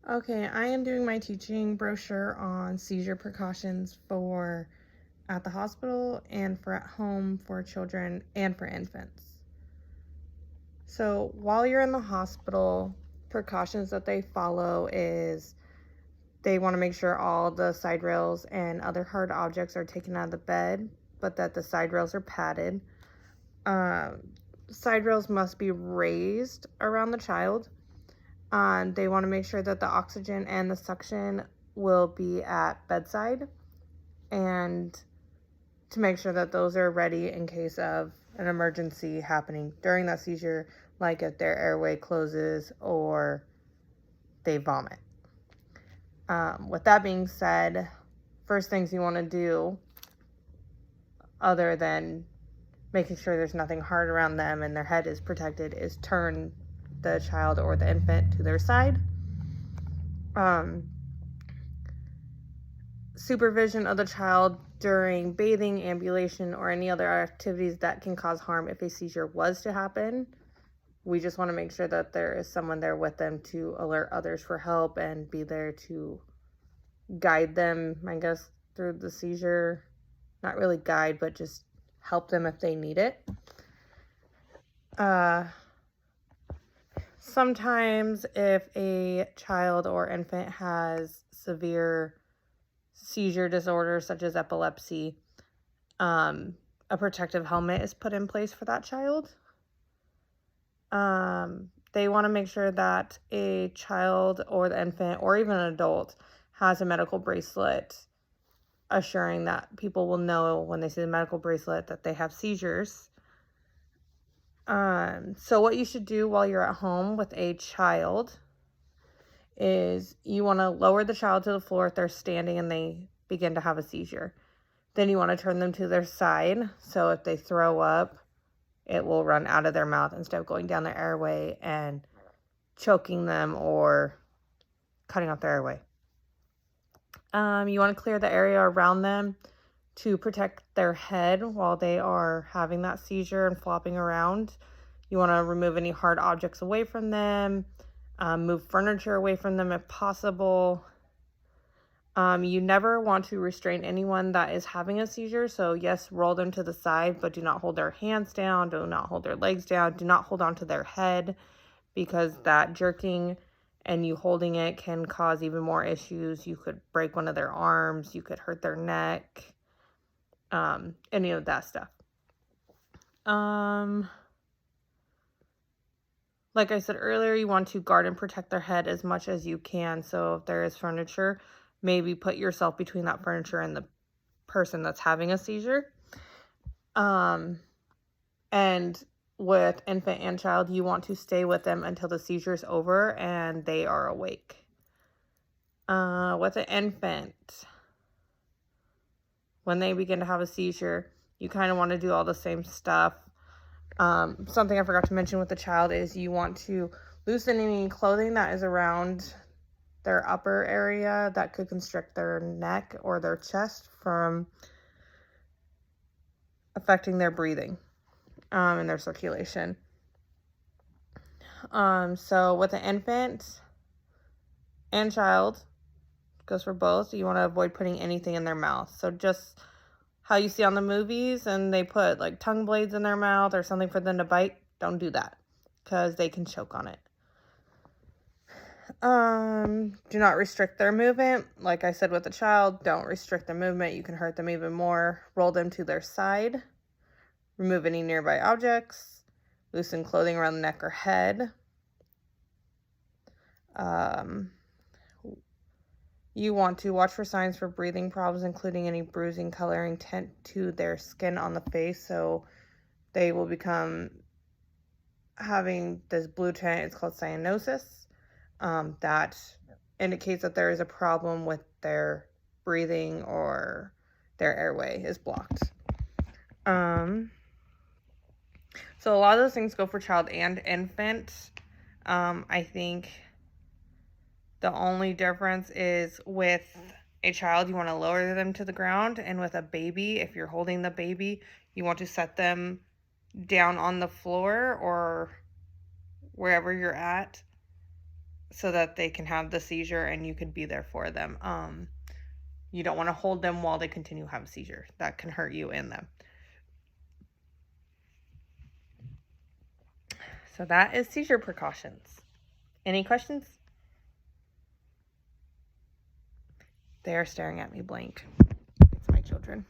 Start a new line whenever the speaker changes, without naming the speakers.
Okay, I am doing my teaching brochure on seizure precautions for at the hospital and for at home for children and for infants. So while you're in the hospital, precautions that they follow is they want to make sure all the side rails and other hard objects are taken out of the bed, but that the side rails are padded. Uh, Side rails must be raised around the child. They want to make sure that the oxygen and the suction will be at bedside, and to make sure that those are ready in case of an emergency happening during that seizure, like if their airway closes or they vomit. With that being said, first things you want to do, other than making sure there's nothing hard around them and their head is protected, is turn the child or the infant to their side. Supervision of the child during bathing, ambulation, or any other activities that can cause harm if a seizure was to happen. We just want to make sure that there is someone there with them to alert others for help and be there to guide them, I guess, through the seizure. Not really guide, but just help them if they need it. Sometimes if a child or infant has severe seizure disorder such as epilepsy, a protective helmet is put in place for that child. They want to make sure that a child or the infant or even an adult has a medical bracelet, assuring that people will know when they see the medical bracelet that they have seizures. So what you should do while you're at home with a child is you want to lower the child to the floor if they're standing and they begin to have a seizure. Then you want to turn them to their side, so if they throw up, it will run out of their mouth instead of going down their airway and choking them or cutting off their airway. You want to clear the area around them to protect their head while they are having that seizure and flopping around. You want to remove any hard objects away from them, move furniture away from them if possible. You never want to restrain anyone that is having a seizure. So yes, roll them to the side, but do not hold their hands down. Do not hold their legs down. Do not hold onto their head, because that jerking and you holding it can cause even more issues. You could break one of their arms. You could hurt their neck. Any of that stuff. Like I said earlier, you want to guard and protect their head as much as you can. So if there is furniture, maybe put yourself between that furniture and the person that's having a seizure. And with infant and child, you want to stay with them until the seizure is over and they are awake. With an infant, when they begin to have a seizure, you kind of want to do all the same stuff. Something I forgot to mention with the child is you want to loosen any clothing that is around their upper area that could constrict their neck or their chest from affecting their breathing and their circulation. So with an infant and child, goes for both, you want to avoid putting anything in their mouth. So just how you see on the movies and they put like tongue blades in their mouth or something for them to bite, don't do that because they can choke on it. Do not restrict their movement. Like I said with the child, don't restrict their movement. You can hurt them even more. Roll them to their side. Remove any nearby objects. Loosen clothing around the neck or head. You want to watch for signs for breathing problems, including any bruising, coloring, tint to their skin on the face. So they will become having this blue tint. It's called cyanosis. That indicates that there is a problem with their breathing or their airway is blocked. So a lot of those things go for child and infant. I think the only difference is with a child, you want to lower them to the ground. And with a baby, if you're holding the baby, you want to set them down on the floor or wherever you're at so that they can have the seizure and you could be there for them. You don't want to hold them while they continue to have a seizure. That can hurt you and them. So that is seizure precautions. Any questions? They are staring at me blank. It's my children.